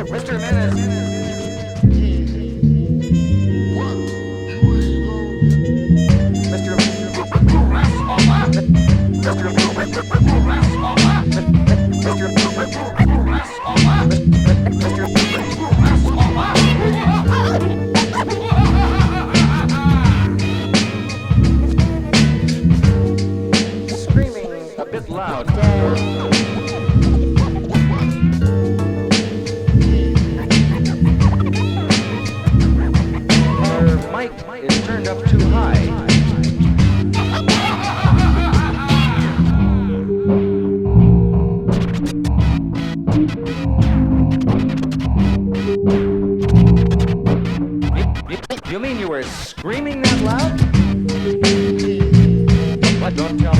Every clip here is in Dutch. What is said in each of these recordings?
Mr. Jimenez. Screaming a bit loud. Our mic is turned up too high. You mean you were screaming that loud? What? Don't tell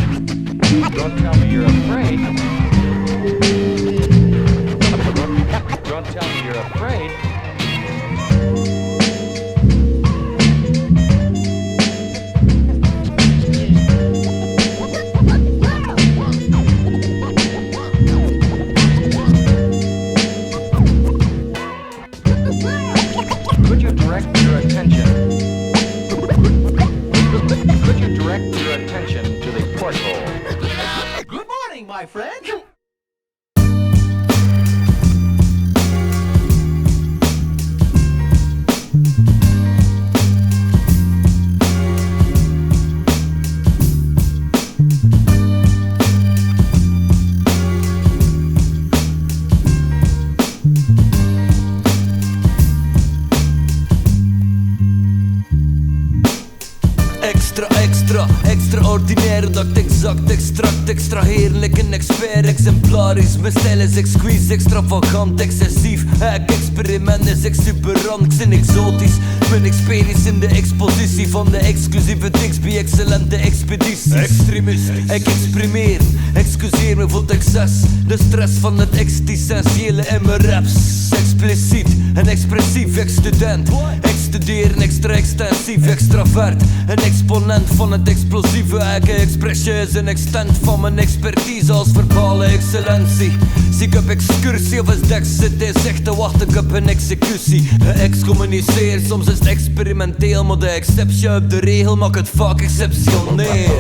me you're afraid. Don't tell me you're afraid. Could you direct your attention? Could you direct your attention to the porthole? Good morning, my friend. Extraordinair, dat exact, extract, extra heerlijk, een expert, exemplarisch. Mijn stijl is exquise, extravagant, excessief. Elk experiment is exuberant, ik ben exotisch. Mijn experience in de expositie van de exclusieve Dixby, excellente expedities. Extremist, ik exprimeer, excuseer me voor het excess. De stress van het existentiële in mijn raps. Expliciet en expressief, ex-student. Ex-studeren, extra extensief, extravert. Een exponent van het explosieve eigen expressie is een extent van mijn expertise als verbale excellentie. Zie ik op excursie of is Dex zit hij zegt te wachten op een executie. Excommuniceer, soms is het experimenteel, maar de exceptie op de regel maakt het vaak exceptioneel.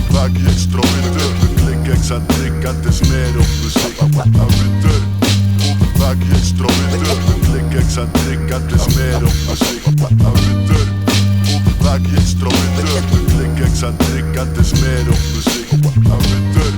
Vaak extroverteur, klink excentriek en het is meer op muziek. Amateur, vaak extroverteur, klink excentriek en het is meer op muziek. Amateur, vaak extroverteur, klink excentriek en het is meer op muziek. Amateur,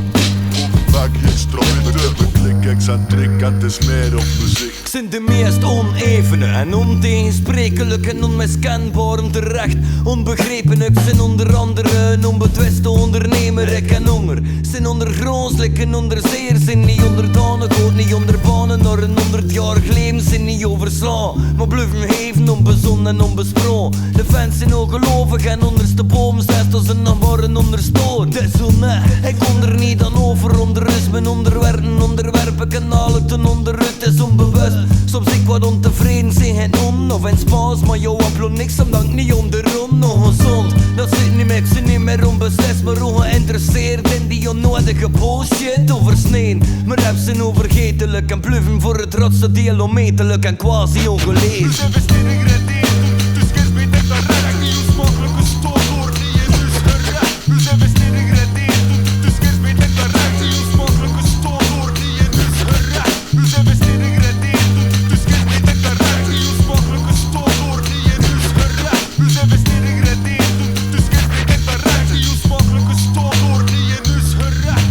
vaak extroverteur, klink excentriek en het is meer op muziek. Ik zijn de meest onevene en ontegensprekelijk en onmiskenbaar terecht. Onbegrepen, ik zijn onder andere een onbetwiste ondernemer. Ik ken honger, zijn ondergronds, likken onder zeer. Zijn niet onderdanig, hoort niet onder banen. Naar een 100 jaar geleden zijn niet overslaan. Maar blijven geven, onbezonnen en onbesproken. De fans zijn ongelovig en ondersteboven zet als een namarren onderstoon. Het is zo net, ik kon er niet aan over. Onderrust mijn onderwerpen, kanalen ten onderuit is onbewust. Soms ik wat ontevreden, zijn geen of in Spaans. Maar jou applo niks omdat ik niet onderom. Nog gezond, dat zit niet meer, ik zit niet meer onbeslist. Maar ongeïnteresseerd in die onnodige bullshit oversneen. Mijn raps zijn overgetelijk en pluven voor het rotste deel onmetelijk en quasi ongelezen. Dus investering rendeert, dus kies bij dit dan raak niet onmogelijk gestoord wordt niet in dus gerecht. Dus investering rendeert, dus kies bij dit dan raak niet onmogelijk gestoord wordt niet in dus gerecht. Dus investering rendeert, dus kies bij dit dan raak niet onmogelijk gestoord wordt niet in dus gerecht. Dus investering rendeert, dus kies bij dit dan raak niet onmogelijk gestoord wordt niet in dus gerecht.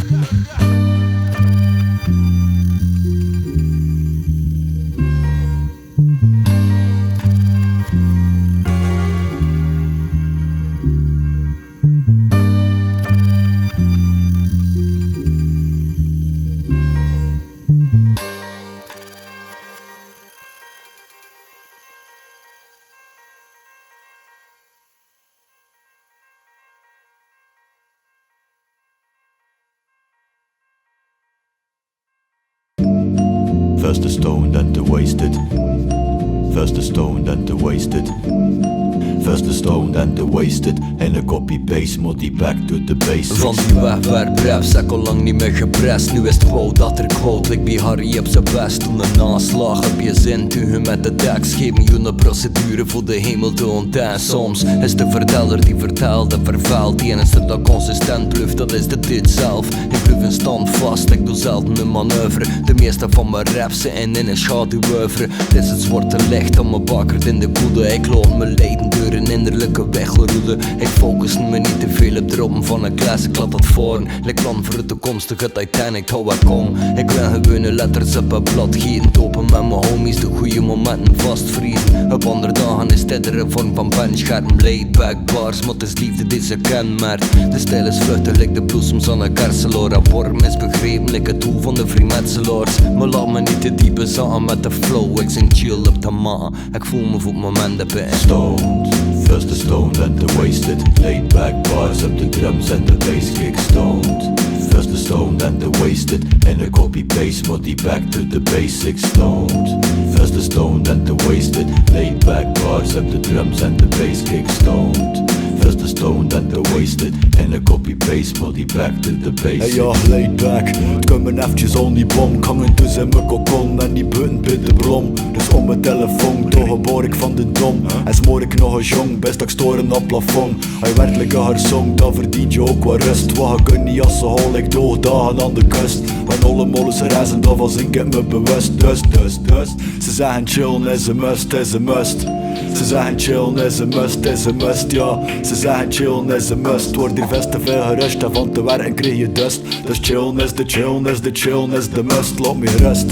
First the stoned, then the wasted. First the stoned, then the wasted. First the stoned and the wasted. En een copy-paste, moddy back to the basics. Van die wegwerpbref, zeg al lang niet meer geprest. Nu is het quote dat er quote, lik bij Harry op zijn best. Toen een naslag op je zin, toen je met de tekst. Geef me een procedure voor de hemel te ontdekken. Soms is de verteller die vertelt en vervuilt. Die enige dat consistent blijft, dat is de dit zelf. Ik blijf in stand vast, ik doe zelden een manoeuvre. De meeste van mijn raps zijn in een schaduwuiveren. Dit is het zwarte licht dat me bakkert in de koede. Ik loop me leiden door een innerlijke wegroede. Ik focus me niet te veel op dromen van een klas. Ik laat dat voor, ik plan voor de toekomstige Titanic, hou ik kom. Ik wil gewone letters op een blad gieten. Topen met mijn homies, de goede momenten vastvriezen. Op andere dagen is dit er een vorm van penscherm. Laid back bars, maar het is liefde die ze kenmerkt. De stijl is vluchtig, like de bloesems aan een kerseloor. En worm is begrepen, like het doel van de vrijmetselaars. Maar laat me niet te diepe zaten met de flow. Ik zing chill op de maan, ik voel me voor het moment de pijn. Stoned, first the stoned and the wasted. Laid back bars up the drums and the bass kick. Stoned, first the stoned and the wasted. En een copy-paste, moddy back to the basics. Stoned, first the stoned and the wasted. Laid back bars up the drums and the bass kick. Stoned, first the stoned and the wasted. En een copy-paste, moddy back to the basics. Hey ja, laid back, het kan me eventjes al niet bom. Ik hang tussen mijn kokon en die butten bij de brom. Dus om mijn telefoon, toch geboor ik van de dom. En smoor ik nog een jong, best dat ik storen op plafond. Hij werkelijk een haar song, dan verdient je ook wat rust. Wat je kunt niet als ze hol, ik doog dagen aan de kust. When alle molens reizen, dan was ik me bewust. Dus ze zeggen chillen is een must, is een must. Ze zeggen chillen is een must, is een must, ja. Ze zeggen chillen is een must. Wordt hier vast te veel gerust en van te werken krijg je dust. Dus chillen is de chillen is de chillen is de must. Laat me rust.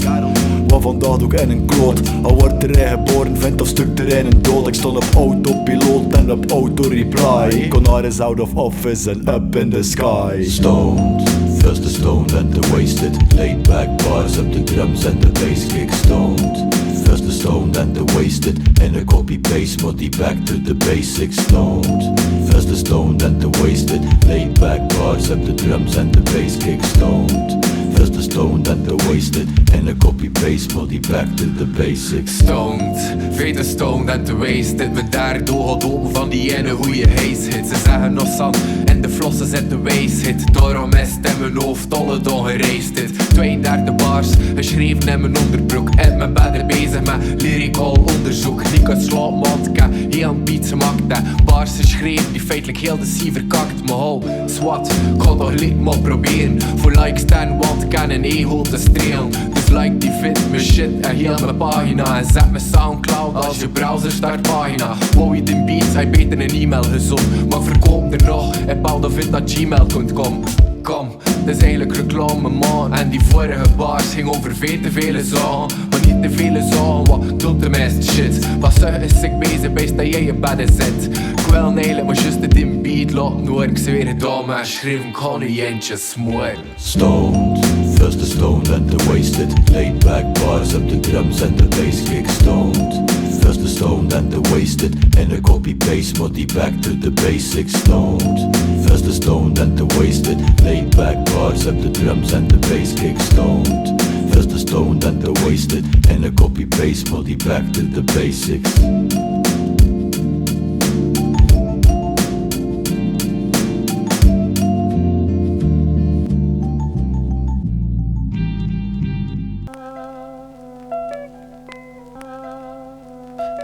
Want vandaag doe ik in een kloot. Al wordt er geboren, vindt of stuk terrein een dood. Ik stond op autopiloot en op auto-reply. Konar is out of office and up in the sky. Stoned, first the stoned and the wasted. Laid back bars up the drums and the bass kick. Stoned, first the stoned and the wasted. En een copy-paste, moddy back to the basics. Stoned, first the stoned and the wasted. Laid back bars up the drums and the bass kick. Stoned, first the stoned and the wasted. En een copy-paste, moddy back to the basics. Stoned, vete stoned en te wasted. Me daar doorgedopen van die ene goeie hate-hit. Ze zeggen nog zand en de flossen zet de waste-hit. Daarom is het in mijn hoofd alle dagen gereisd dit. 32 bars, geschreven in mijn onderbroek. En mijn bedden bezig met lyrical onderzoek. Niet kan slapen, want ik heb heel beats gemaakt. Bars geschreven die feitelijk heel de cie verkakt. Maar hou, swat, ik ga toch liet maar proberen. Voor likes staan, want ik kan een ego te strelen. Dus like die vid, mijn shit en heel mijn pagina. En zet mijn Soundcloud als je browser start pagina. Wou je de beats, hij beter een e-mail gezond. Maar verkoop er nog, en pauldavid@gmail.com. Kom, het is eigenlijk reclame man. En die vorige bars ging over veel te vele zaken. Maar niet te vele zaken, wat doet de meeste shit. Wat zeg is ik bezig bij dat jij in bedden zit. Ik wil eigenlijk maar just het in beat laten horen. Ik zweer het aan me, schreef ik kan niet eentjes smoren. Stoned, first the stoned and the wasted. Laid back bars up the drums and the bass kick. Stoned, first the stoned and the wasted. En een copy-paste, moddy back to the basics. Stoned, first the stoned and the wasted. Laid back bars up the drums and the bass kick. Stoned, first the stoned and the wasted. En een copy-paste, moddy back to the basics.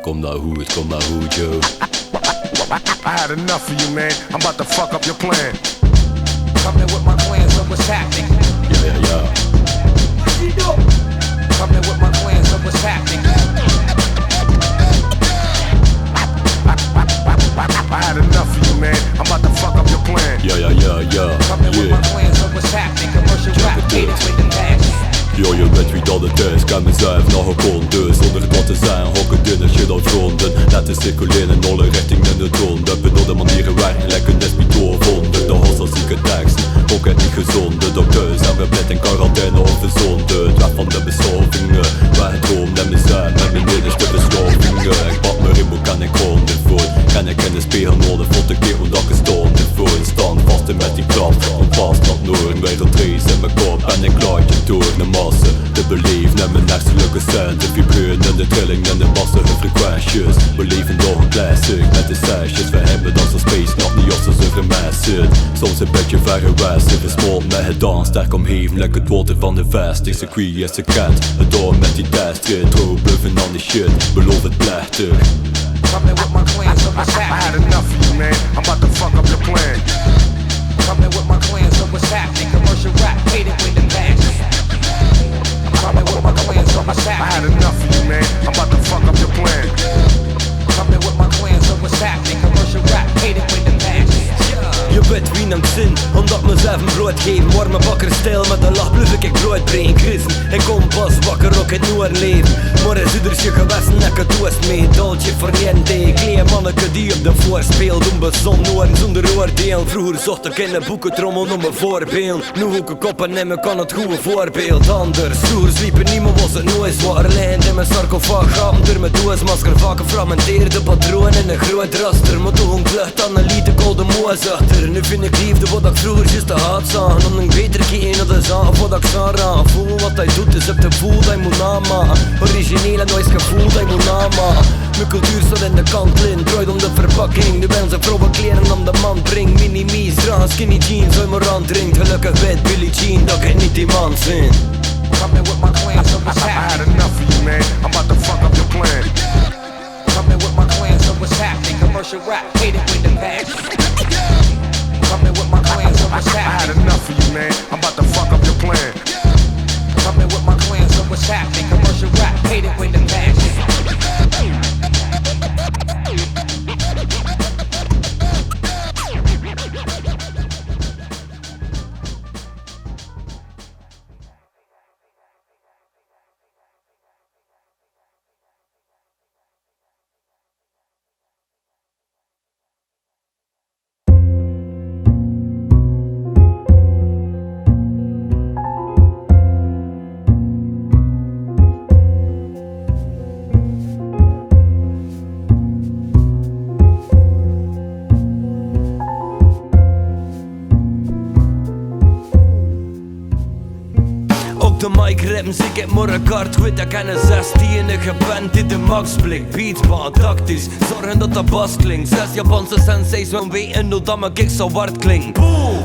Kom nou goed, Joe. I had enough of you, man. I'm about to fuck up your plan. Coming with my plans of what's happening. Ja. Coming with my plans of what's happening. I had enough of you, man. I'm about to fuck up your plan. Ja. Coming with my plans of what's happening. Commercial rap, haters with the passion. Ja, je weet wie dat het is, kan mezelf nog een kon. Dus zonder het wat te zijn, hokken in shit al fronten. Laten circuleren in alle richtingen de toon. Op benode manieren werken, lekker net niet doorvonden. De hals als zieke teksten, ook het niet gezonde. Door thuis zijn we blij in quarantaine of verzonden. Weg van de beschavingen, waar het droom en mezelf met mijn nederste beschavingen. Ik bad me rimbo, kan ik gewoon ervoor. Kan ik in de spiegel nodig, voor de keer hoe dat ik stond ervoor. Stand vast in met die kracht, een vast dat noord. Wereld race in mijn kop en ik laat je door de massa. te beleven en mijn herselijke centen vibreren in de trilling en de massige frequenties. We leven door een classic met de sessions. We hebben dan zo'n space nog niet als ze gemest zit. Soms een beetje verre west, even smolt met het dans. Sterk omheven, lekker het water van de vest. Ik circuit is de cat, het door met die test. Retro, bluffen on the shit, beloof het plechtig. Coming with my clan, so what's I had happening? enough of you, man. I'm about to fuck up your plan. Coming with my clan, so what's happening? Commercial rap, hate it when the pants. Coming with my clan, so what's I had happening? enough of you, man. I'm about to fuck up your plan. Coming with my clan, so what's happening? Commercial rap, hate it when the pants. Je weet wie nam zin, omdat mezelf een brood geven. Warme bakker stijl met een lach, blijf ik brood brengen. Christen, ik kom pas wakker ook in nieuw leven. Maar is iedersje gewesten, ik het toest mee. Dolce verniente, klein manneke die op de voorspeel. Doen bezonnen worden zonder oordeel. Vroeger zocht ik in de boekentrommel om een voorbeeld. Nu hoek ik op en neem kan het goede voorbeeld. Anders, vroeger sliepen niemand, was het nooit zwaar. Lijnd in mijn sarcofaag, gaten door mijn doosmasker. Vaak gefragmenteerde patroon in een groot raster. Maar toen klucht aan een liete kolde moes achter. Nu vind ik liefde wat ik vroeger juist te haat zag. Om een beter keer naar de zaal wat ik zou raar. Voel wat hij doet is op de voel dat je moet namaken. Origineel en nooit gevoel dat je moet namaken. Mijn cultuur staat in de kantlint, draait om de verpakking. Nu ben ze vrouwen kleren om de man brengt. Mini-me's, dragen skinny jeans, uit mijn rand drinkt. Gelukkig weet Billie Jean dat ik niet die man vind. Coming with my clan, so what's I had happening? enough of you, man. I'm about to fuck up your plan. Coming with my clan, so what's happening? Commercial rap, hate it when the pants. Coming with my clan, so what's I had happening? enough of you, man. I'm about to fuck up your plan. Coming with my clan, so what's happening? Commercial rap, hate it when the pants. De mic rappen, ik heb maar een kaart kwijt. Ik ken een 16-jarige band die de max blikt. Beatbaan, tactisch, zorgen dat dat bas klinkt. 6 Japanse senseis, we weten hoe dat mijn kick zo hard klinkt.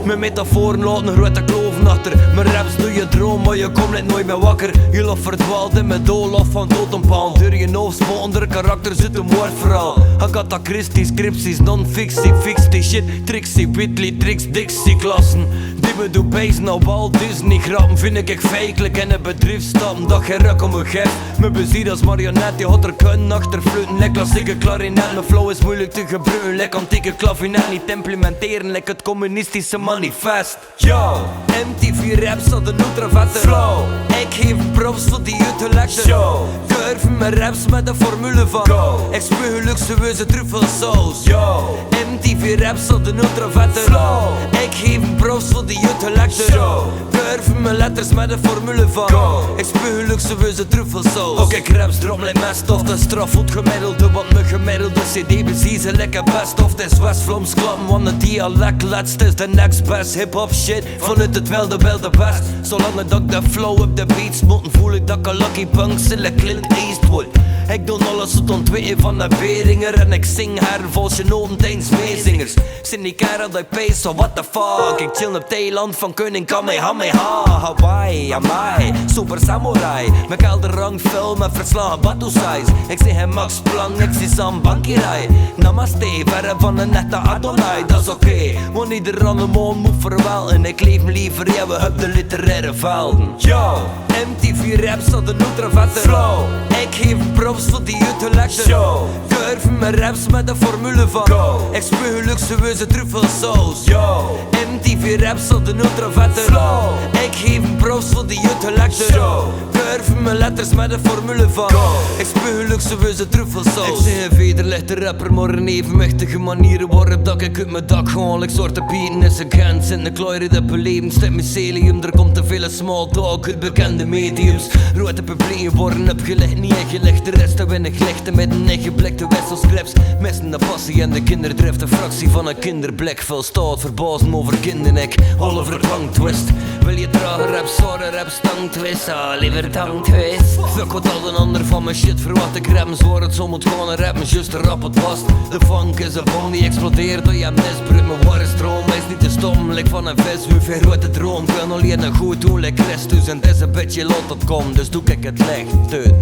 Mijn metaforen laten een grote kloven achter. Mijn raps doe je droom, maar je komt net nooit meer wakker. Je lof verdwaald in mijn doolhof van totempaal. Door je hoofd, onder karakter zit een woordverhaal. Agatha Christie, scripties, non-fictie, fix die shit. Trixie, Whitley, tricks, Dixie klassen. Die me doen pezen op al Disney grappen. Vind ik feitelijk in een bedrijf stappen dat geen ruk om me geeft. Mijn bezier als marionet, die had er kunnen achterfluiten. Like klassieke klarinet, mijn flow is moeilijk te gebruiken. Like antieke klavinet, niet implementeren. Like het communistische manifest. Yo, MTV raps had een ultravette flow. Ik geef props voor die uitgelegde show. Curven mijn raps met de formule van go. Ik spuug luxueuze truffelsaus. Yo, MTV raps had een ultravette flow. Ik geef props voor die uitgelegde show. Curven mijn letters met de formule van go. Ik spuug luxueuze truffelsaus. Ook ik raps drom like mijn stof. De straf voelt gemiddelde, want mijn gemiddelde CD bezie ze lekker best of. Het is West-Vlaams klappen, want het dialect letst is de next best hip-hop shit. Vanuit het wilde best. Zolang dat ik de flow op de beats moet, voel ik dat ik een lucky punk zille Clint Eastwood. Ik doe alles tot ontwee van de Beringer. En ik zing haar volgens je noten tijdens meezingers. Zin die keren dat ik pace, so what the fuck. Ik chill op Thailand van koning Kamehameha. Hawaii, amai, super samurai. Mijn kelder rang film met verslagen Batusais. Ik zie hem Max Planck, ik zie Sam Bankirai. Namaste, verre van een nette Adonai. Dat is oké, want ieder aan de mond moet verwelden. Ik leef me liever, ja we hebben de literaire velden. Yo, MTV raps had een ultravette flow. Ik geef props voor die uitgelegde show. Curven mijn raps met de formule van go. Ik spuug luxueuze truffelsaus. Yo, MTV raps had een ultravette flow. Ik geef props voor die uitgelegde show. Curven mijn letters met de formule van go. Ik spuug luxueuze truffelsaus. Ik zeg een vederlichte rapper, maar een evenwichtige manier waarop dat ik uit mijn dak gewoon. Ik soort te bieden is een grens in de kleuren dat beleving. Stek mycelium, er komt te veel small talk uit bekende mediums. Rode publieken worden opgelegd, niet ingelegd. De rest te winnen gelichten met een ingeblikte wisselscripts. Missen de passie en de kinderdrift. Een fractie van een kinderblik. Veel staat verbazen over kindernek. Oliver Twang twist. Wil je dragen rap, sorry rap, stang twist, liever tang twist. Fuck wat al een ander van mijn shit, verwacht ik rap, zwaar het zo moet gaan en rap, me just rap het vast. De funk is een bom die explodeert door je misbruik, mijn ware stroom is niet te stom, lik van een vis, hoe ver uit de droom. Kan alleen een goed doen, like Christus, en het is een beetje lot dat komt, dus doe ik het licht, dude.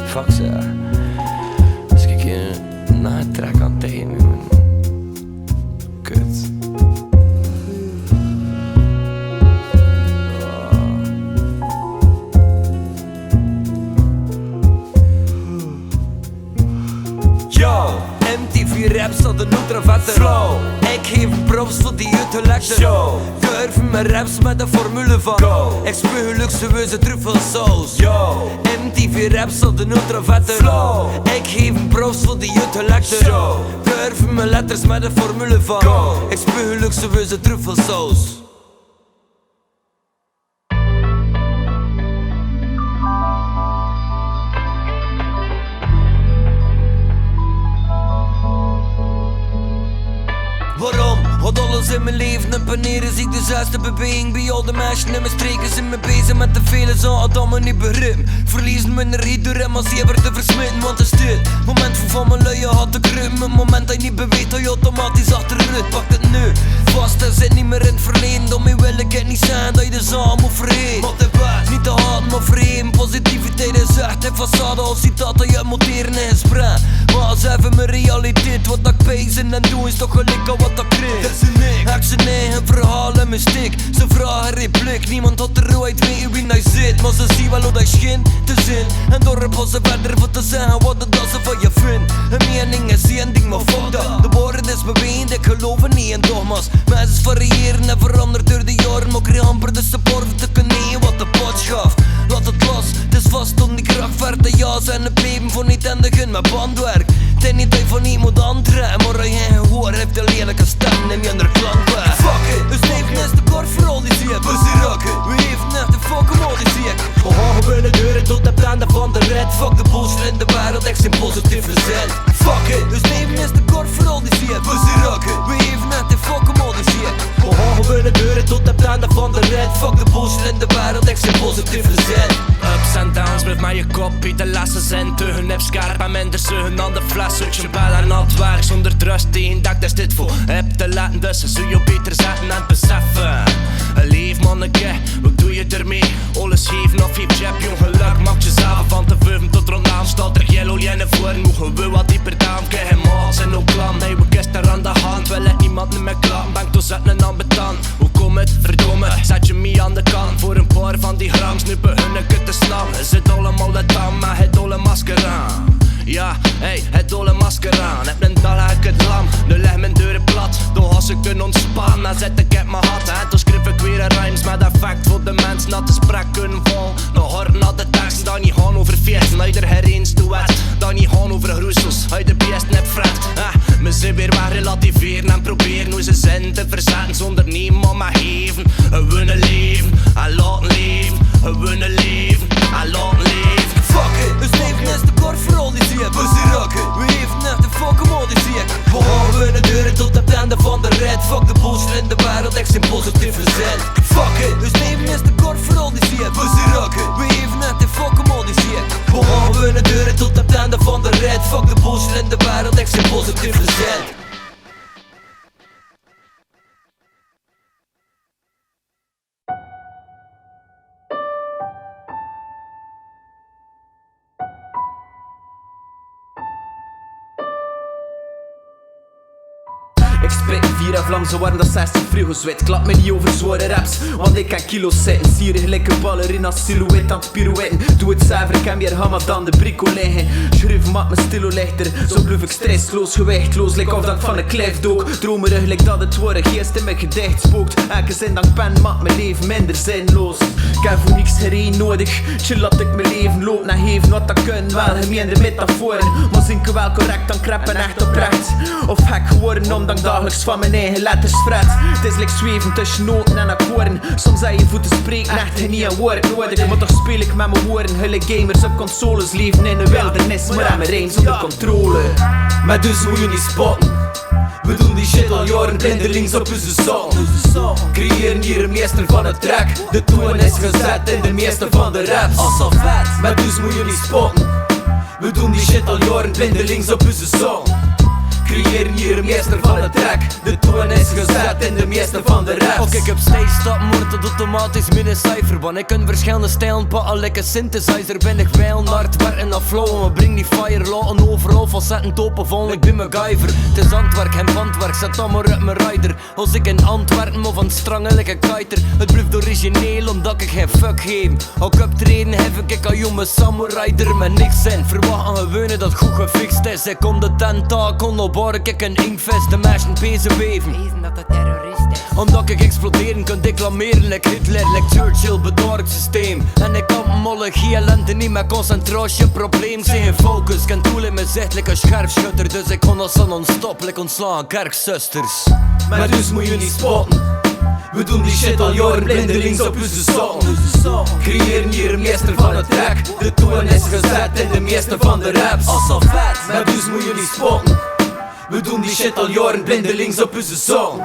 Fuck ze. Als ik je na het trek aan het nemen. Kut. Yo, MTV Raps had een ultra vette flow. Ik geef props voor die uitgelegde show. Curven mijn raps met de formule van go. Ik spuug luxueuze truffelsaus. Yo, MTV Raps had een ultra vette flow. Ik geef props voor die uitgelegde show. Curven mijn letters met de formule van go. Ik spuug luxueuze truffelsaus. Waarom? Had alles in mijn leven en paneren zie ik de zuiste beweging. Bij al de meisjes in mijn streken zijn me bezig met te velen, zo had allemaal niet begrip. Verliezen mijn energie door hem als jeber te versmitten, want het is dit moment van mijn luie had te krummen. Het moment dat je niet beweegt, dat je automatisch achteruit pakt het nu. Vast en zit niet meer in het verleden, daarmee wil ik het niet zijn dat je de zaal moet vergeten. Want het was niet te hard, maar vergeten. Positiviteit is echt een façade als citaat dat je monteren in gesprek. Maar als even mijn realiteit, wat ik pezen en doe is toch gelijk al wat ik kreeg. Heb zijn eigen verhaal en mijn stik. Ze vragen repliek, niemand had er ooit weten wie hij zit. Maar ze zien wel hoe dat schijnt te zin. En door ze verder voor te zeggen wat het dat ze van je vindt. Een mening is één ding, maar fuck dat. De woorden is beweend, ik geloof er niet in dogma's. Mensen variëren en veranderen door de jaren. Maar ik kreeg amper de support te kunnen wat de pot gaf. Laat het los, het is vast om die kracht ver te jazen. En het leven voor niet eindigen met bandwerk. Het is niet dat je van niet moet aantrekken, maar als je geen gehoor heeft een lelijke stem, neem je een klank weg. Fuck it, dus leven is te kort voor al die zeep. We zien rocken, we even echt de fucking al die zeep. We gaan binnen deuren tot het einde van de rit. Fuck de bullshit in de wereld, ik zijn positief verzet. Fuck it, dus leven is te kort voor al die zeep. We zien rocken, we even echt de fucking al die zeep. We gaan binnen deuren tot het einde van de rit. Fuck de bullshit in de wereld, ik zijn positief verzet. Ups en downs, blijf maar je kopie, de lessen zijn te hun heb scherp en minder zugen aan de fles. Zoek je bel en nat werk zonder trust in dak, dat is dit voor heb te laten, dus ze zul je beter zetten en beseffen. Leef manneke, wat doe je ermee? Alles geven of je jab, jong geluk maakt jezelf van te vuren tot rond aan. Staat er yellow en voor, mogen we wat dieper down. Krijg hem maals en ook klam, nee we gisteren aan de hand. Wil ik niemand niet meer klappen, bank to zetten en ambetant. Hoe kom het, verdomme, zet je me aan de kant. Voor een paar van die grams, nu beginnen ik het te snappen. Zit allemaal het aan, maar het dolle masker aan. Ja, hey, het dolle masker aan. Heb een dag heb ik het lam, nu leg mijn deuren plat. Door als ik kunnen ontspannen, dan zet ik het mijn hat. En toen schreef ik weer een rhymes met effect voor de mensen dat de spraak kunnen vol. Nog horen naar de teksten, dan niet gaan over feesten. Uit er hereens toe uit, dan niet gaan over groesels. Uit de beest net vreemd. We zijn weer waar relativeren en proberen hoe ze zin te verzetten zonder niemand maar geven. We willen leven en laten leven. We willen leven en laten leven. Fuck it, dus leven is te kort voor al die zeep. We zien rocken, we even echt de fucking al die zeep. We gaan binnen deuren tot het einde van de rit. Fuck de bullshit in de wereld, ik zijn positief verzet. Fuck it, dus leven is te kort voor al die zeep. We zien rocken, we even echt de fucking al die zeep. We gaan binnen deuren tot het einde van de rit. Fuck de bullshit in de wereld, ik zijn positief verzet. Ik spreek 4 en vlam, zo warm dat 60 frigozwet. Klap me niet over zware raps, want ik kan kilo's zetten. Sieren gelijk een ballerina silhouet aan het pirouetten. Doe het zuiver, ik heb meer hammer dan de brico liggen. Schruif maakt mijn stilo lichter, zo blijf ik stressloos, gewichtloos. Lijk of dat ik van een klif dook. Dromerig lijk dat het worden geest in mijn gedicht spookt. Elke zin dat ik pen maakt mijn leven minder zinloos. Ik heb voor niks gereden nodig, chill dat ik mijn leven loop naar geven wat dat kunnen. Wel gemeende metaforen, maar zinken wel correct, dan krap en echt oprecht. Of gek geworden omdat ik dagelijks van mijn eigen letters fret. Het is like zweven tussen noten en akkoorden. Soms zijn je voeten spreken echt niet een woord nodig. Maar toch speel ik met mijn woorden, hulle gamers op consoles. Leven in een wildernis, maar aan mijn rijm zonder controle. Maar dus moet je niet spotten. We doen die shit al jaren blindelings op onze song. Creëren hier een meester van het track. De toon is gezet in de meeste van de raps. Als vet, maar dus moet je niet spotten. We doen die shit al jaren blindelings op onze song. Creëren hier een meester van het track. De toon is gezet in de meeste van de raps. Ook ik heb steeds stappen, wordt het automatisch min een cijfer. Want ik kan verschillende stijlen pakken, lekker synthesizer. Ben ik wel naar het werken naar flow. Maar breng die fire, laten overal facetten topen van. Ik ben MacGyver, het is handwerk en bandwerk. Zet dan maar uit mijn rider. Als ik in Antwerpen of aan strangen like een kiter. Het blijft origineel omdat ik geen fuck geef. Ook optreden heb ik al jonge samurai er met niks in. Verwachten geweunen dat goed gefixt is. Ik kom de tentakel op. Waar ik een inkvest, de meisje pezen beven. Dat de terrorist is. Omdat ik exploderen kan declameren, like Hitler, like Churchill, bedaard systeem. En ik kan molle lente niet met concentratie, probleem zijn geen focus. Kan doel in mijn zicht, like een scherpschutter. Dus ik kon als een onstoppelijk ontslaan, kerkzusters. Maar dus moet je niet spotten. We doen die shit al jaren blindelings op onze song. Creëren hier een meester van het track. De toon is gezet in de meeste van de raps. Als vet, maar dus moet je niet spotten. We doen die shit al jaren blindelings op onze song.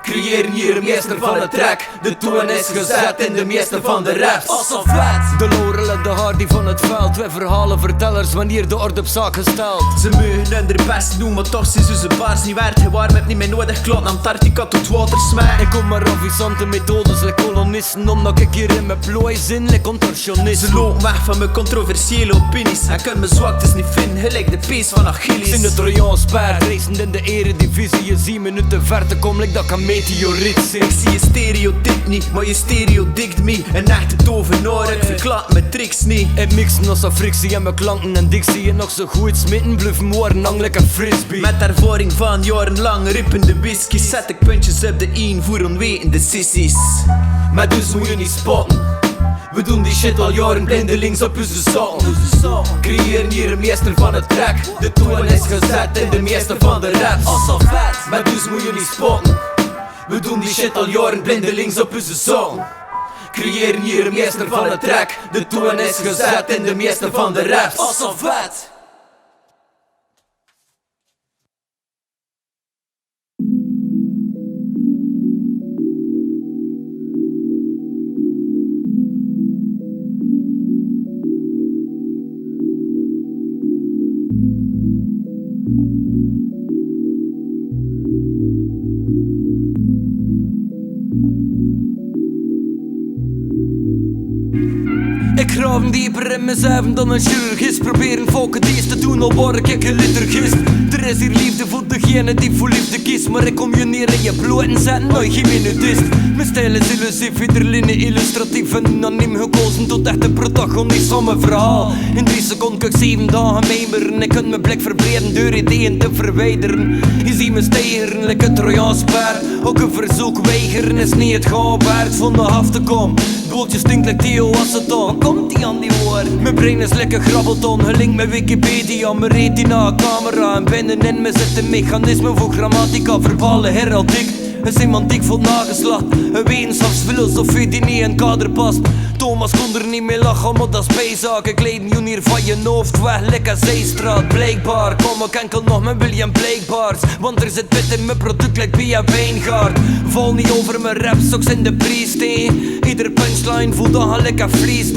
Creëren hier een meester van het track. De toon is gezet in de meeste van de raps. Als vet. De Laurel en de Hardy van het veld. Wij verhalen vertellers wanneer de orde op zaak gesteld. Ze mogen hun best doen, maar toch zijn ze baas niet waard. Hij warm heb niet meer nodig, klot Antarctica tot watersmaak. Ik kom maar ravissante methodes, like kolonisten. Omdat ik hier in mijn plooi zin, like contorsionist. Ze lopen weg van mijn controversiële opinies. En kunnen mijn zwaktes niet vinden, gelijk de pees van Achilles. In de Trojaans paard, racend in de eredivisie. Je ziet me uit de verte kom, like dat ik een meteoriet zie. Ik zie je stereotyp niet, maar je stereo dikt me. Een echte tovenaar, ik verklap mijn tricks niet. Ik mixen als een frictie en mijn klanken en dictie. En nog zo goed smitten, bluffen worden hang like een frisbee. Met ervaring van jarenlang rippende whisky. Zet ik puntjes op de een voor onwetende sissies. Maar dus moet je niet spotten. We doen die shit al jaren blindelings op onze song. Creëren hier een meester van het track. De toon is gezet in de meeste van de raps. Als vet, maar dus moet je niet spotten. We doen die shit al jaren blindelings op onze song. Creëren hier een meester van het track. De toon is gezet in de meeste van de raps. Als vet. Ik graaf dieper in mezelf dan een chirurgist. Proberen volken deze te doen, al word ik een liturgist. Er is hier liefde voor degene die voor liefde kiest. Maar ik kom je neer in je bloed en zet nooit geen minutist. Mijn stijl is illusief, iedereen illustratief en unaniem gekozen tot echt de protagonist van mijn verhaal. In 3 seconden kan ik 7 dagen mijmeren. Ik kan mijn blik verbreden door ideeën te verwijderen. Je ziet me stijgeren, like een Trojaans paard. Ook een verzoek weigeren is niet het gaan waard van de af te komen. Het boeltje stinkt like Theo Aceton. Komt die aan die woord? Mijn brein is lekker grabbelton, gelinkt met Wikipedia. Mijn retina, camera en binnenin me zit een mechanisme voor grammatica, verbale heraldiek. Een semantiek vol nageslacht, een wetenschapsfilosofie die niet in kader past. Thomas kon er niet mee lachen, maar dat is bijzaak. Ik leid een hier van je hoofd weg, lekker Zeestraat. Blijkbaar kom ik enkel nog met William Blakebaars. Want er zit pit in mijn product, like Pia Wijngaard. Val niet over mijn raps, ook in de priest. Ieder punchline voelt dan gelijk een vlies.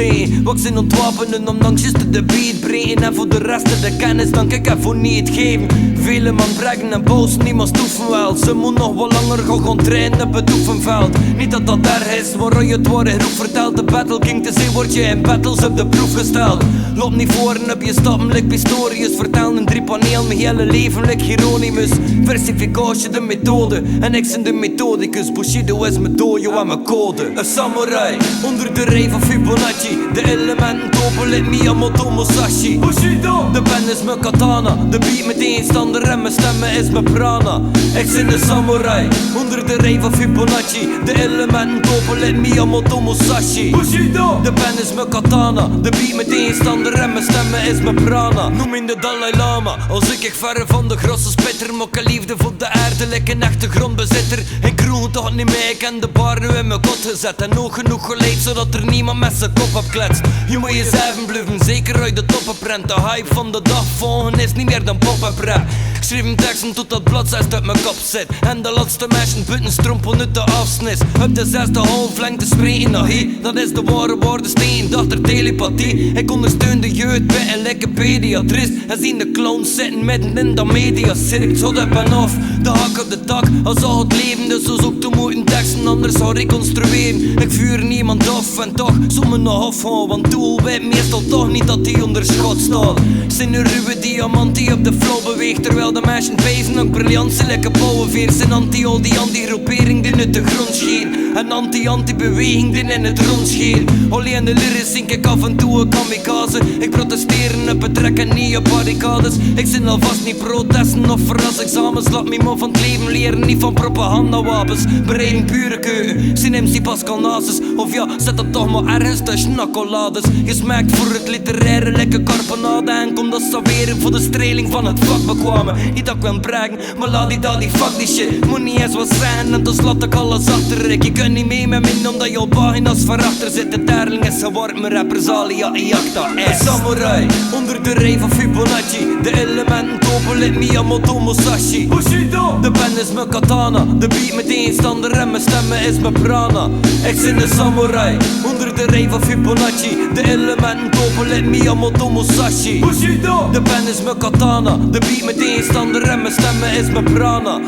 Wat ik zin ontwapenen, ondanks just de beat breken. En voor de rest de kennis, dank ik ervoor niet geven. Vele man brengen en boos, niemand stoeven wel. Ze moet nog wel langer gaan trainen op het oefenveld. Niet dat dat erg is, maar je het woord groep vertelt. De Battle King te zien word je in battles op de proef gesteld. Loop niet voor en op je stappen like Pistorius. Vertel een 3 paneel mijn hele leven like Hieronymus. Versificatie de methode en ik zijn de methodicus. Bushido is mijn dojo en mijn code. Een samurai onder de rij van Fibonacci. De elementen topen like Miyamoto Musashi. Bushido, de pen is mijn katana. De beat met tegenstander en mijn stemmen is mijn prana. Ik zijn de samurai onder de rij van Fibonacci. De elementen topen like Miyamoto Musashi. Bushido, de pen is mijn katana. De beat met tegenstander en mijn stemmen is mijn prana. Noem in de Dalai Lama. Als ik verre van de grosse spitter. Mokka liefde voor de aarde, like een echte grondbezitter. Ik kroeg toch niet mee, ik heb de bar nu in mijn kot gezet. En ook genoeg geleid, zodat er niemand met zijn kop op kletst. Je moet jezelf blijven, zeker uit de toppen prent. De hype van de dag volgen is niet meer dan pop en rap. Schreef teksten tot dat bladzijde uit mijn kop zit. En de laatste meisje buiten strompel uit de afsnis. Op de 6e halflengte spreken nog hier. Dat is de ware woordensteen, dachter telepathie. Ik ondersteun de jeugd bij een lekker pediatrist. En zien de clowns zitten midden in dat mediacirk. Zot op en af, de hak op de tak. Al zou het leven dus zo zoek te moeten teksten, anders zou reconstrueren. Ik vuur niemand af en toch sommen nog afhouden. Want doel weet meestal toch niet dat die onder schot staat. Zijn een ruwe diamant die op de flow beweegt. Terwijl de meisjes beven ook briljant. Ze lekker bouwenveer. Zijn anti-al die anti-groepering die uit de grond scheert. En anti-anti-beweging die in het rond scheert. Alleen de lyrics zink ik af en toe een kamikaze. Ik protesteer op het trek en niet op barricades. Ik zit alvast niet protesten of verrasexamens. Laat me maar van het leven leren, niet van propagandawapens. Bereiden pure keuken, zijn MC Pascal Nasus. Of ja, zet dat toch maar ergens tussen accolades. Gesmaakt voor het literaire lekker carbonade. En kom dat saberen voor de streling van het vak bekwamen. Niet dat ik wil braggen, maar laat die fuck die shit. Moet niet eens wat zijn en dus laat ik alles achter. Je kunt niet mee met me omdat je al pagina's verachter zit. De derling is geworden mijn represalia iacta S. Samurai, onder de rij van Fibonacci. De elementen topen Miyamoto Musashi. Bushido, de pen is mijn katana. De beat met tegenstander en mijn stemmen is mijn prana. Ik zit een samurai, onder de rij van Fibonacci. De elementen topen Miyamoto Musashi. Bushido, de pen is mijn katana. De beat met tegenstander en mijn stemmen is mijn prana.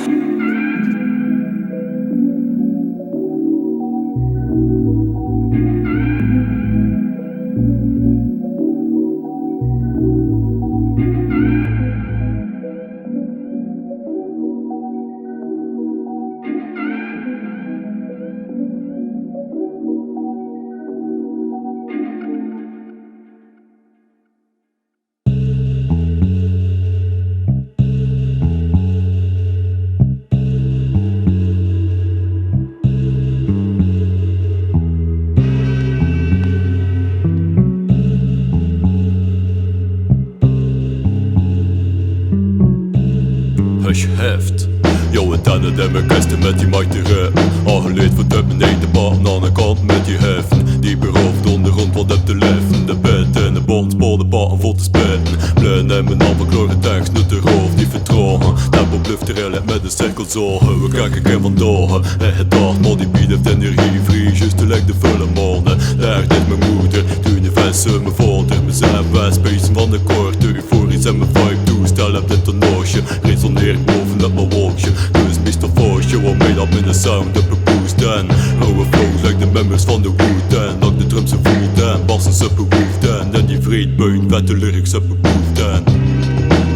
Heft. Jouw antennen en mijn gasten met die mic te rappen. Aangeleerd voor de beneden paten aan de kant met die heffen. Die beroofd ondergrond wat heb te leven. De bed en de bondspoor de paten vol te spitten. Blijn en mijn naam verkloren tanks, nu de roof die vertrouwen. Tempo blijft te rillen met de cirkel zorgen. We kijken geen vandaag. En het dacht, maar die bied heeft energie vrij. Just te lijkt de vulle mannen. Daar dit mijn moeder, toen de vensen mijn vader. Mezelf wegspacen van de korte euforisch en mijn vibe toestel heb dit toernooitje. Resoneer ik bovenop mijn wolkje. Dus Mr. Force, waarmee dat met de sound op een boost. En rauwe flows like de members van de Wu-Tang. Lak de drums en voet bassen op een woeften. En die vreedbeun, vette lyrics op een woeften.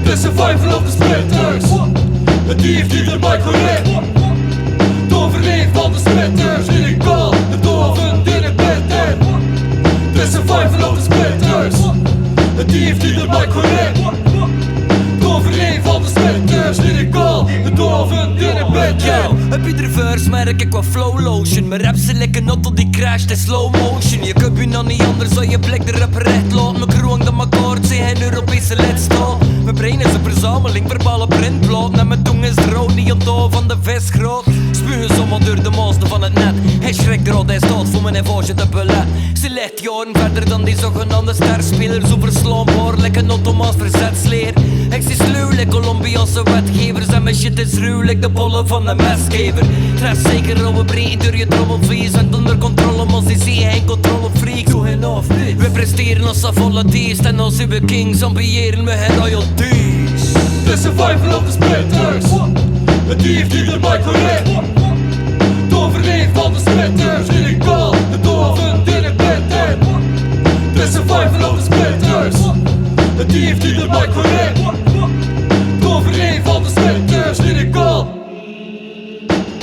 The survival of the splitters. Het dief die de mic correct. De overleef van de splitters. Lyrical, de doven die de bed. The survival of the splitters. Het dief die de mic correct. De overleef van de splitters. Lyrical, de doven die de bed. Op iedere verse merk ik wat flow lotion. Mijn rap zijn lekker not tot die crasht in slow motion. Je kunt je nog niet anders dan je blik erop recht laat. Mijn kroon dat mijn koord zijn geen Europese lidstaat. Mijn brein is een verzameling verbale printplaat. En mijn tong is rood, niet onthouden van de visgroot. Spugen zomaar door de maasden van het net. Hij schrikt er al, hij staat voor mijn evage te belet. Ze ligt jaren verder dan die zogenaamde sterspelers. Overslaanbaar, lekker Ottomaans verzetsleer. Ik zie sluw, like Colombiaanse wetgevers. En mijn shit is ruw, like de bollen van een mesgever. Tref zeker rauwe breed door je trommelvlies. En onder controle, maar ze zien geen controle freaks. Doe hen af, we presteren als volatiest. En als we kings, ambiëren we geen royalties. The survival of the splitters. Het dief die de mic correct. De overleef van de splitters. Lyrical, de doven die de bed. The survival of the splitters. Het dief die de mic correct. De overleef van de splitters. Lyrical.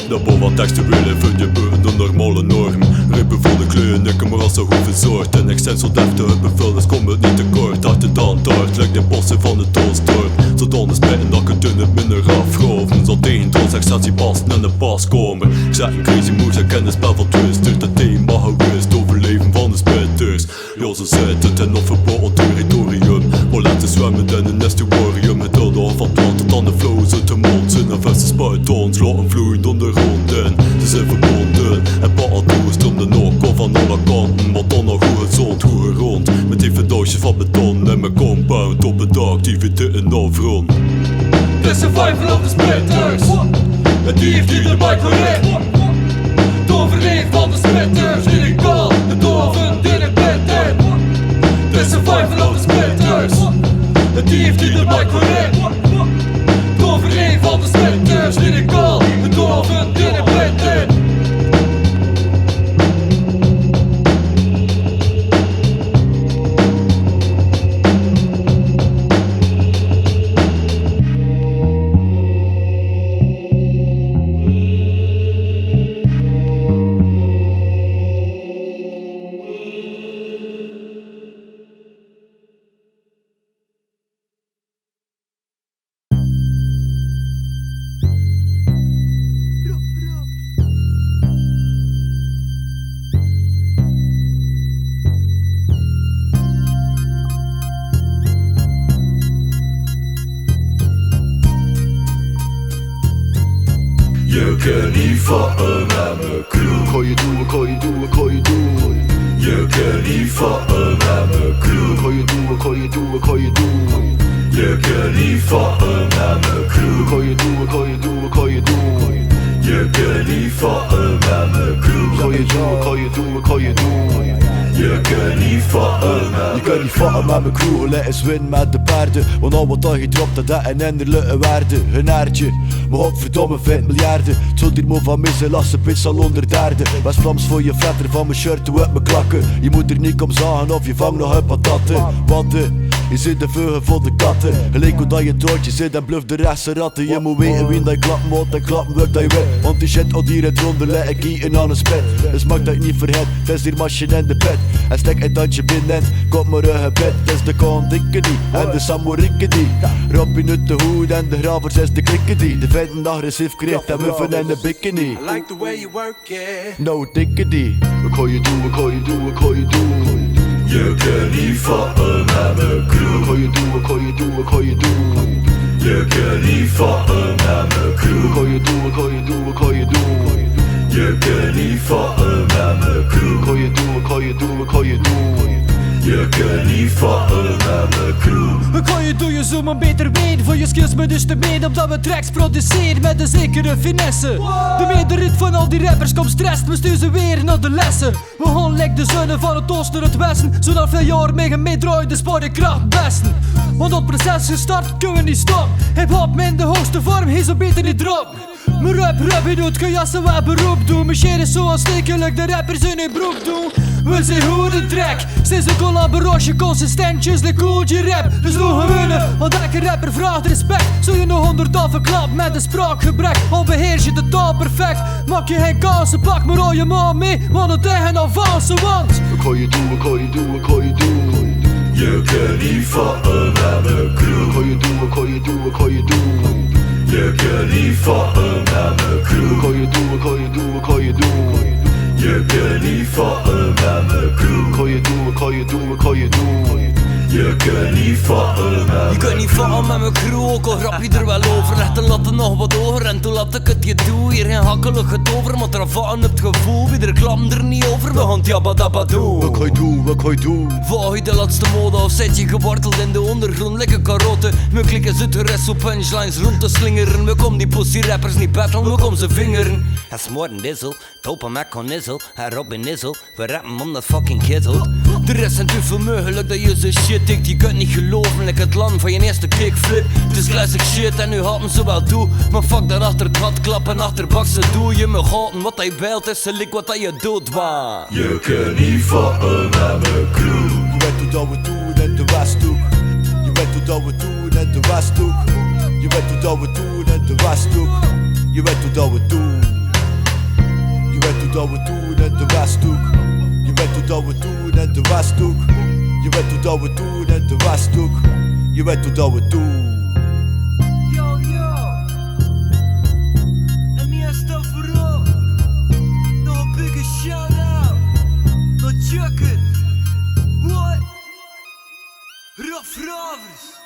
De bom van teksten willen vind je buiten de normale norm. Rippen voor de kleuren, ik maar als ze hoeven soort. En ik zijn zo deftig op bevel, dus kom het niet tekort. Uit de daantart, lijkt de bossen van de toonstorm. Zodan de spijten dat ik het in het minder afgroven. Zal tegen transactie passen en de pas komen. Ik zet een crazy moves, ik ken het spel van twisters. Het thema gewist, overleven van de spitters. Ja, ze zitten ten onverboden territorium. Maar laten zwemmen in een estuarium. Het hulde af van het land tot aan de flows uit de mond. Zijn een vaste spuitons, laten vloeien onder grond in. Ze zijn verbonden en paddo's om de nok van alle kanten. Maar dan nog hoe gezond, hoe rond. Met even doosjes van beton en mijn compound op het dak die witte in afrond. Het is survival of the splitters. Het dief die de mic verricht. Het overleven van de splitters. Die ik bal, de doven die ik bitter. Het is survival of the splitters. Het dief die de mic verricht. Het overleven van de splitters. Die ik bal, de doven die ik bitter. Je kunt niet foppen met mijn crew. Kan je doen, kan je doen, kan je doen. Je kunt niet foppen met mijn crew. Kan je doen, kan je doen, kan je doen. Je kunt niet foppen met mijn crew. Kan je doen, kan je doen, kan je doen. Je kunt niet foppen met mijn crew. Kan je doen, kan je doen, kan je doen. Je kunt niet foppen met Je kunt niet vatten met mijn crew, let eens win met de paarden. Want al wat dan gedropt dat dat een innerlijke waarde. Een aardje, maar godverdomme 5 miljarden. Het zult hier moe van missen, lasse pits al onder daarden. West-Vlaams voor je vetter van mijn shirt, hoe uit mijn klakken. Je moet er niet om zagen of je vangt nog een patatten. Watten, je zit de veugen voor de katten. Gelijk hoe dat je toortje zit en bluff de rechtse ratten. Je moet weten wie dat je klappen moet en klappen wil dat je weet. Want die shit al hier het ronder leg ik hier aan een spet. Dus mag dat je niet vergeet, het is hier machine in de pet. En stek een tandje binnen, komt maar een bed. Het is de Kondikkedie en de Samorikkedie. Robin uit de hoed en de gravers is de klikkedie. De vijfde agressief kreeg en muffen en de bikini. I like the way you work it. No dikkedie. Wat kan je doen, wat kan je doen, wat kan je doen? Je kunt niet foppen met mijn crew. Wat kan je doen, wat kan je doen, wat kan je doen? Je kunt niet foppen met mijn crew. Wat kan je doen, wat kan je doen, wat kan je doen? Je kunt niet foppen met mijn crew. Wat kan je doen, wat kan je doen, wat kan je doen? Je kunt niet foppen met mijn crew. Wat kan je doen, je zou maar beter weten. Voor je skills me dus te meen, omdat we tracks produceren met een zekere finesse. De meerderheid van al die rappers komt stress, we sturen ze weer naar de lessen. We gaan like de zonnen van het oosten naar het westen. Zodat veel jaar mee meedraaien, de sport de kracht besten. Want op het proces gestart, kunnen we niet stoppen. Hip-hop in de hoogste vorm, hij zou beter niet droppen. Mijn rap je doet, kun jassen wat beroep doen. Mijn shit is zo aanstekelijk, de rappers in hun broek doen. We zijn hoe de track, sinds een collaboratie consistentjes, de cooltje rap. Dus nog winnen, want elke rapper vraagt respect. Zul je nog 100 afgeklapt met een spraakgebrek? Al beheers je de taal perfect, maak je geen kansen, pak maar al je man mee. Want het tegen avance, want Wat kan je doen, wat kan je doen, wat kan je doen? Je kunt niet foppen met mijn crew. Wat kan je doen, wat kan je doen, wat kan je doen? Je kunt niet foppen met mijn crew. Wat kan je doen, wat kan je doen, wat kan je doen? Je kunt niet foppen met mijn crew. Wat kan je doen, wat kan je doen, wat kan je doen? Je kunt niet foppen met je kunt niet vallen met mijn crew, ook al grap je er wel over. Leg de latten nog wat hoger en toen laat ik het je toe. Hier geen hakkelig het over, maar er vallen het gevoel. Wie er klappen er niet over, we gaan jabba dabba doen. Wat kan je doen, wat kan je doen? Volg je de laatste mode of zit je geworteld in de ondergrond, lekker karotten. We klikken zit de rest op punchlines rond te slingeren. We komen die pussy rappers niet battlen, we komen ze vingeren. Het is Morten Dizzle, Topa Mac con Nizzle en Robin Nizzle. We rappen om dat fucking kizzle. De rest zijn te veel mogelijk dat je zo shit tikt. Je kunt niet geloven, like het land van je eerste kickflip. Het is classic shit en nu hadden ze wel toe. Maar fuck dat achter het gat klappen, achterbaksen doe je me gaten. Wat hij belt is lik wat hij je doet, waar. Je kunt niet foppen met mijn crew. Je weet hoe dat we doen in de Westhoek. Je weet hoe dat we doen in de Westhoek. Je weet hoe dat we doen in de Westhoek. Je weet hoe dat we doen. Je weet hoe dat we doen in de Westhoek. Je weet hoe dat we doen in de Westhoek. Je weet hoe dat we doen in de Westhoek. Je weet hoe dat we doen. Yo, yo. En eerst en vooral nog een bigge shout-out naar Chucken. What? Rough Rovers.